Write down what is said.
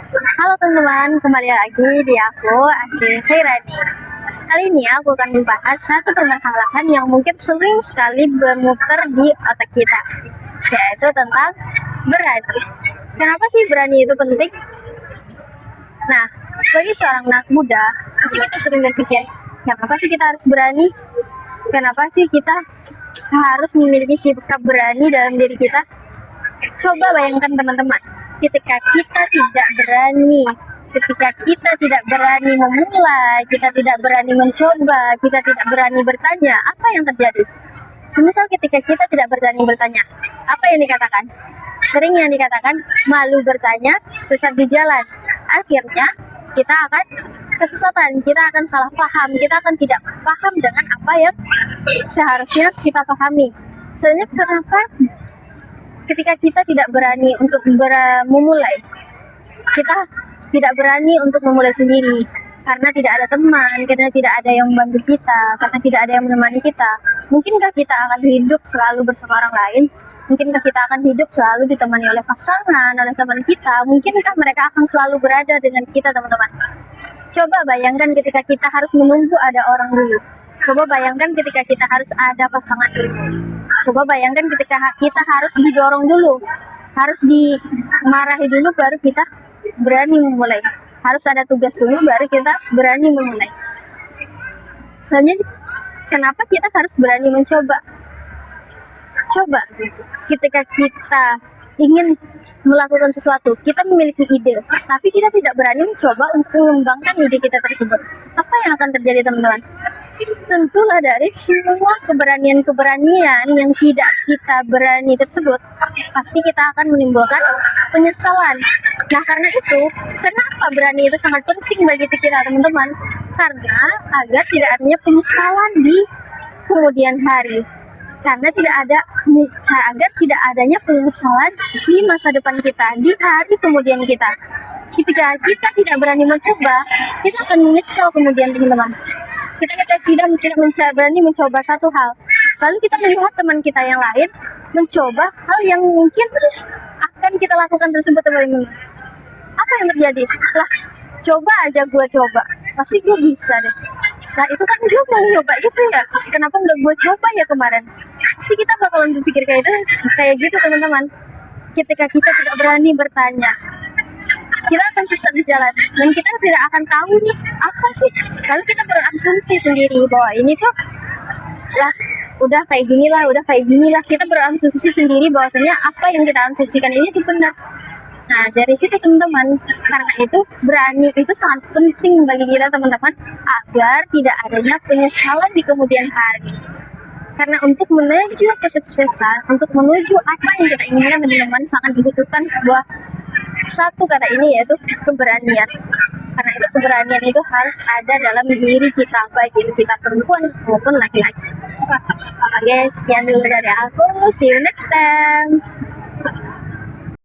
Halo teman-teman, kembali lagi di aku Asri Khairani. Kali ini aku akan membahas satu permasalahan yang mungkin sering sekali bermuter di otak kita, yaitu tentang berani. Kenapa sih berani itu penting? Nah, sebagai seorang anak muda, pasti kita sering berpikir, kenapa sih kita harus berani? Kenapa sih kita harus memiliki sikap berani dalam diri kita? Coba bayangkan teman-teman, ketika kita tidak berani, ketika kita tidak berani memulai, kita tidak berani mencoba, kita tidak berani bertanya, apa yang terjadi? Semisal ketika kita tidak berani bertanya, apa yang dikatakan? Sering yang dikatakan, malu bertanya, sesat di jalan. Akhirnya, kita akan kesesatan, kita akan salah paham, kita akan tidak paham dengan apa yang seharusnya kita pahami. Soalnya kenapa ketika kita tidak berani untuk memulai, kita tidak berani untuk memulai sendiri karena tidak ada teman, karena tidak ada yang membantu kita, karena tidak ada yang menemani kita. Mungkinkah kita akan hidup selalu bersama orang lain? Mungkinkah kita akan hidup selalu ditemani oleh pasangan, oleh teman kita? Mungkinkah mereka akan selalu berada dengan kita, teman-teman? Coba bayangkan ketika kita harus menunggu ada orang dulu. Coba bayangkan ketika kita harus ada pasangan dulu. Coba bayangkan ketika kita harus didorong dulu, harus dimarahi dulu baru kita berani memulai. Harus ada tugas dulu baru kita berani memulai. Soalnya kenapa kita harus berani mencoba? Coba ketika kita ingin melakukan sesuatu, kita memiliki ide, tapi kita tidak berani mencoba untuk mengembangkan ide kita tersebut. Apa yang akan terjadi, teman-teman? Tentulah dari semua keberanian-keberanian yang tidak kita berani tersebut, pasti kita akan menimbulkan penyesalan. Nah, karena itu, kenapa berani itu sangat penting bagi kita, teman-teman? Karena agar tidak adanya penyesalan di kemudian hari. Karena agar tidak adanya penyesalan di masa depan kita, di hari kemudian kita. Ketika kita tidak berani mencoba, kita akan menyesal kemudian, teman-teman. Kita tidak berani mencoba satu hal, lalu kita melihat teman kita yang lain mencoba hal yang mungkin akan kita lakukan tersebut, teman-teman. Apa yang terjadi? Lah, coba aja gue coba, pasti gue bisa deh. Nah, itu kan gue mau nyoba itu ya, kenapa nggak gue coba ya kemarin? Pasti kita bakalan berpikir kayak gitu, teman-teman. Ketika kita tidak berani bertanya, kita akan sesat di jalan dan kita tidak akan tahu nih apa sih. Lalu kita berasumsi sendiri bahwa ini tuh lah udah kayak gini lah. Kita berasumsi sendiri bahwasanya apa yang kita asumsikan ini tuh benar. Nah, dari situ, teman-teman, karena itu berani itu sangat penting bagi kita, teman-teman, agar tidak adanya penyesalan di kemudian hari. Karena untuk menuju kesuksesan, untuk menuju apa yang kita inginkan, teman-teman, sangat dibutuhkan satu kata ini, yaitu keberanian. Karena itu keberanian itu harus ada dalam diri kita, baik itu kita perempuan maupun laki-laki. Oke, sekian dulu dari aku. See you next time.